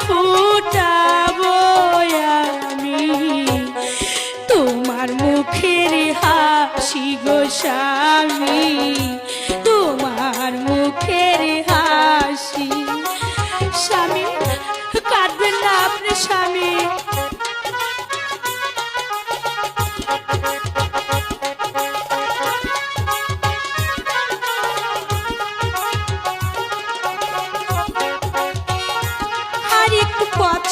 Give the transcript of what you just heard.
ফুটাবো আমি তোমার মুখের হাসি গো স্বামী, তোমার মুখের হাসি। স্বামী কাঁদবেন না আপনি স্বামী। আর একটু পথ